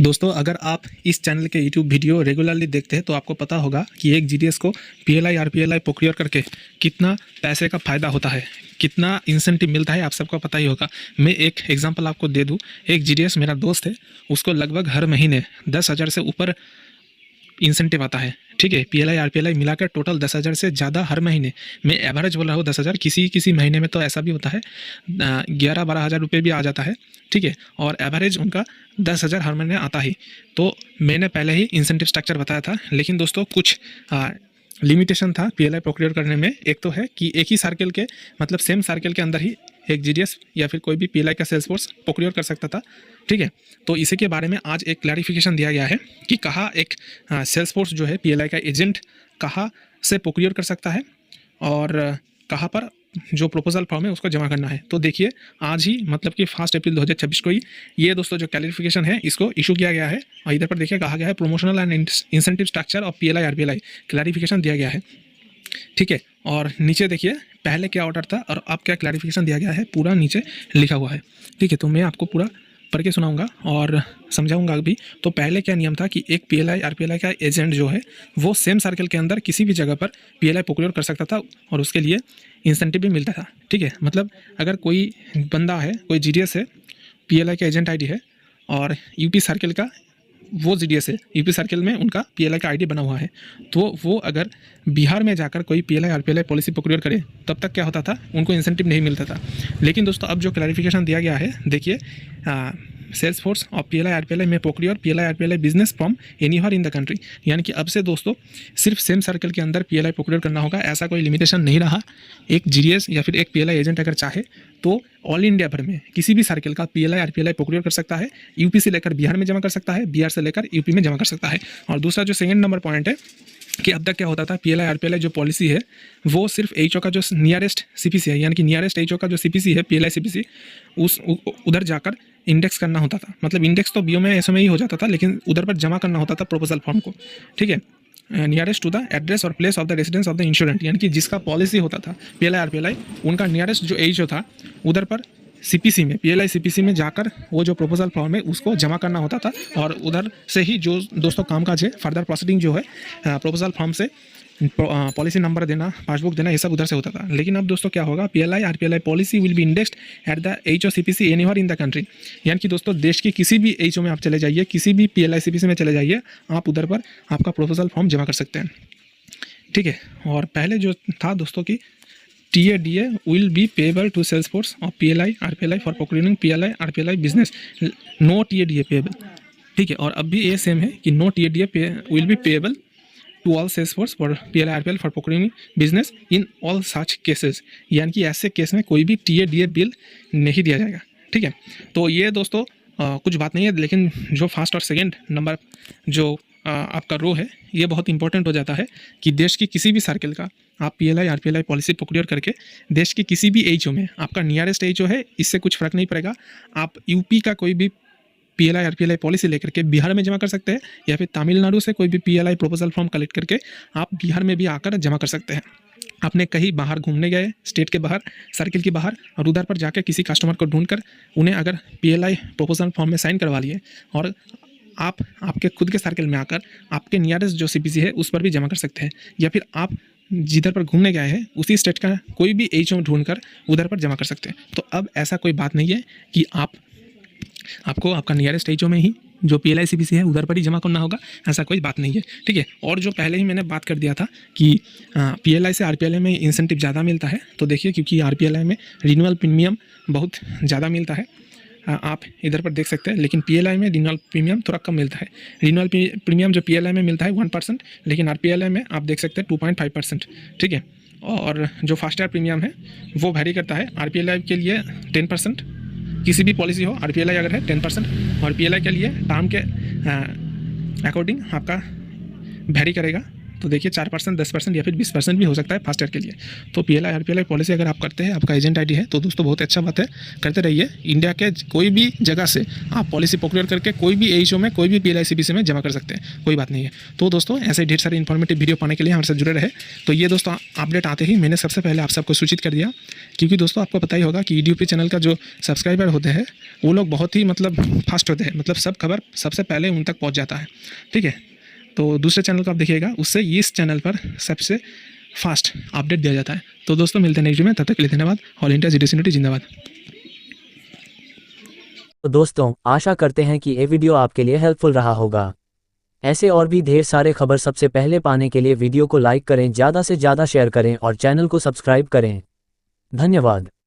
दोस्तों, अगर आप इस चैनल के यूट्यूब वीडियो रेगुलरली देखते हैं तो आपको पता होगा कि एक जीडीएस को पीएलआई आरपीएलआई प्रोक्योर करके कितना पैसे का फ़ायदा होता है, कितना इंसेंटिव मिलता है, आप सबको पता ही होगा। मैं एक एग्जांपल आपको दे दूं। एक जीडीएस मेरा दोस्त है, उसको लगभग हर महीने 10,000 से ऊपर इंसेंटिव आता है। ठीक है, पीएलआई आरपीएलआई मिलाकर टोटल 10,000 से ज़्यादा हर महीने। मैं एवरेज बोल रहा हूँ 10,000, किसी महीने में तो ऐसा भी होता है 11-12 हज़ार रुपये भी आ जाता है। ठीक है, और एवरेज उनका 10,000 हर महीने आता ही। तो मैंने पहले ही इंसेंटिव स्ट्रक्चर बताया था, लेकिन दोस्तों कुछ लिमिटेशन था पीएलआई प्रोक्योर करने में। एक तो है कि एक ही सर्कल के, मतलब सेम सर्कल के अंदर ही एक जीडीएस या फिर कोई भी पीएलआई का सेल्स फोर्स प्रोक्योर कर सकता था। ठीक है, तो इसी के बारे में आज एक क्लैरिफिकेशन दिया गया है कि कहाँ एक सेल्स फोर्स जो है पीएलआई का एजेंट कहाँ से प्रोक्योर कर सकता है और कहाँ पर जो प्रपोजल फॉर्म है उसको जमा करना है। तो देखिए, आज ही मतलब कि 1 अप्रैल 2026 को ही ये दोस्तों जो क्लैरिफिकेशन है इसको इशू किया गया है। और इधर पर देखिए कहा गया है promotional and incentive structure of PLI RPLI, clarification दिया गया है। ठीक है, और नीचे देखिए पहले क्या ऑर्डर था और अब क्या क्लैरिफिकेशन दिया गया है, पूरा नीचे लिखा हुआ है। ठीक है, तो मैं आपको पूरा पढ़ के सुनाऊंगा और समझाऊंगा भी। तो पहले क्या नियम था कि एक पीएलआई आरपीएलआई का एजेंट जो है वो सेम सर्कल के अंदर किसी भी जगह पर पीएलआई प्रोक्योर कर सकता था और उसके लिए इंसेंटिव भी मिलता था। ठीक है, मतलब अगर कोई बंदा है, कोई जीडीएस है, पीएलआई का एजेंट आईडी है और यूपी सर्कल का वो जीडीएस है, यूपी सर्कल में उनका पीएलआई का आईडी बना हुआ है, तो वो अगर बिहार में जाकर कोई पीएलआई आरपीएलआई पॉलिसी प्रोक्योर करे तब तक क्या होता था, उनको इंसेंटिव नहीं मिलता था। लेकिन दोस्तों अब जो क्लैरिफिकेशन दिया गया है, देखिए सेल्स फोर्स और पीएलआई आरपीएलआई में procure PLI RPLI business from anywhere in the country. यानी कि अब से दोस्तों सिर्फ सेम सर्कल के अंदर पीएलआई प्रोक्योर करना होगा, ऐसा कोई लिमिटेशन नहीं रहा। एक जीडीएस या फिर एक पीएलआई एजेंट अगर चाहे तो ऑल इंडिया भर में किसी भी सर्कल का पीएलआई आरपीएलआई प्रोक्योर कर सकता है। यूपी से लेकर बिहार में जमा कर सकता है, बिहार से लेकर यूपी में जमा कर सकता है। और दूसरा जो सेकंड नंबर पॉइंट है कि अब तक क्या होता था, पीएलआई आरपीएलआई जो पॉलिसी है वो सिर्फ एचओ का जो नियरेस्ट सीपीसी है, यानी कि नियरेस्ट एचओ का जो सीपीसी है पीएलआई सीपीसी, उधर जाकर इंडेक्स करना होता था। मतलब इंडेक्स तो बीओ में एसओ में ही हो जाता था, लेकिन उधर पर जमा करना होता था प्रपोजल फॉर्म को। ठीक है, नियरेस्ट टू द एड्रेस और place of the residence of the insurant, यानी कि जिसका पॉलिसी होता था पीएलआई आरपीएलआई, उनका नियरेस्ट जो एचओ था उधर पर सीपीसी में, पीएलआई सीपीसी में जाकर वो जो प्रपोजल फॉर्म है उसको जमा करना होता था। और उधर से ही जो दोस्तों कामकाज है, फर्दर प्रोसीडिंग जो है प्रपोजल फॉर्म से पॉलिसी नंबर देना, पासबुक देना, ये सब उधर से होता था। लेकिन अब दोस्तों क्या होगा, PLI RPLI policy will be indexed at the HO CPC anywhere in the country. यानी कि दोस्तों देश के किसी भी एचओ में आप चले जाइए, किसी भी पीएलआई सीपीसी में चले जाइए, आप उधर पर आपका प्रपोजल फॉर्म जमा कर सकते हैं। ठीक है, और पहले जो था दोस्तों की TADA will be payable to Salesforce or PLI RPLI for procuring PLI RPLI business, no TADA payable। ठीक है, और अब भी ये सेम है कि no TADA will be payable to all Salesforce for PLI RPLI for procuring business in all such cases। यानी कि ऐसे केस में कोई भी TADA बिल नहीं दिया जाएगा। ठीक है, तो ये दोस्तों कुछ बात नहीं है, लेकिन जो फर्स्ट और सेकेंड नंबर जो आपका रो है ये बहुत इंपॉर्टेंट हो जाता है कि देश की किसी भी सर्कल का आप पीएलआई आरपीएलआई पॉलिसी प्रोक्योर करके देश के किसी भी एचओ में, आपका नियरेस्ट एचओ है, इससे कुछ फर्क नहीं पड़ेगा। आप यूपी का कोई भी पीएलआई आरपीएलआई पॉलिसी लेकर के बिहार में जमा कर सकते हैं, या फिर तमिलनाडु से कोई भी पीएलआई प्रोपोजल फॉर्म कलेक्ट करके आप बिहार में भी आकर जमा कर सकते हैं। आपने कहीं बाहर घूमने गए, स्टेट के बाहर, सर्कल के बाहर, और उधर पर जाकर किसी कस्टमर को ढूंढकर उन्हें अगर पीएलआई प्रोपोजल फॉर्म में साइन करवा लिए और आप आपके खुद के सर्कल में आकर आपके नियरेस्ट जो सीपीसी है उस पर भी जमा कर सकते हैं, या फिर आप जिधर पर घूमने गए हैं उसी स्टेट का कोई भी एचओ ढूंढकर उधर पर जमा कर सकते हैं। तो अब ऐसा कोई बात नहीं है कि आपको आपका नियरेस्ट एचओ में ही जो पीएलआई सीपीसी है उधर पर ही जमा करना होगा, ऐसा कोई बात नहीं है। ठीक है, और जो पहले ही मैंने बात कर दिया था कि पीएलआई से आरपीएलआई में इंसेंटिव ज़्यादा मिलता है, तो देखिए क्योंकि आरपीएलआई में रिन्यूअल प्रीमियम बहुत ज़्यादा मिलता है, आप इधर पर देख सकते हैं, लेकिन पीएलआई में रिन्यूअल प्रीमियम थोड़ा कम मिलता है। रिन्यूअल प्रीमियम जो पीएलआई में मिलता है 1%, लेकिन आरपीएलआई में आप देख सकते हैं 2.5%। ठीक है, और जो फास्ट ईयर प्रीमियम है वो वैरी करता है। आरपीएलआई के लिए 10%, किसी भी पॉलिसी हो, आरपीएलआई अगर है 10%, और पीएलआई के लिए टर्म के अकॉर्डिंग आपका वैरी करेगा। तो देखिए 4%, 10% या फिर 20% भी हो सकता है फास्ट ईयर के लिए। तो PLI RPLI पॉलिसी अगर आप करते हैं, आपका एजेंट ID है, तो दोस्तों बहुत अच्छा बात है, करते रहिए। इंडिया के कोई भी जगह से आप पॉलिसी प्रोक्योर करके कोई भी AHO में, कोई भी PLI CBC में जमा कर सकते हैं, कोई बात नहीं है। तो दोस्तों ऐसे ढेर सारे इन्फॉर्मेटिव वीडियो पाने के लिए हमारे साथ जुड़े रहे। तो ये दोस्तों अपडेट आते ही मैंने सबसे पहले आप सबको सूचित कर दिया, क्योंकि दोस्तों आपको पता ही होगा कि EDUP चैनल का जो सब्सक्राइबर होते हैं वो लोग बहुत ही मतलब फास्ट होते हैं, मतलब सब खबर सबसे पहले उन तक पहुंच जाता है, ठीक है। तो दूसरे चैनल को आप देखिएगा, उससे इस चैनल पर सबसे फास्ट अपडेट दिया जाता है। तो दोस्तों मिलते हैं नेक्स्ट वीडियो में, तब तक के लिए धन्यवाद। ऑल इंडिया GDS यूनिटी जिंदाबाद। तो दोस्तों आशा करते हैं कि ये वीडियो आपके लिए हेल्पफुल रहा होगा। ऐसे और भी ढेर सारे खबर सबसे पहले पाने के लिए वीडियो को लाइक करें, ज़्यादा से ज़्यादा शेयर करें और चैनल को सब्सक्राइब करें। धन्यवाद।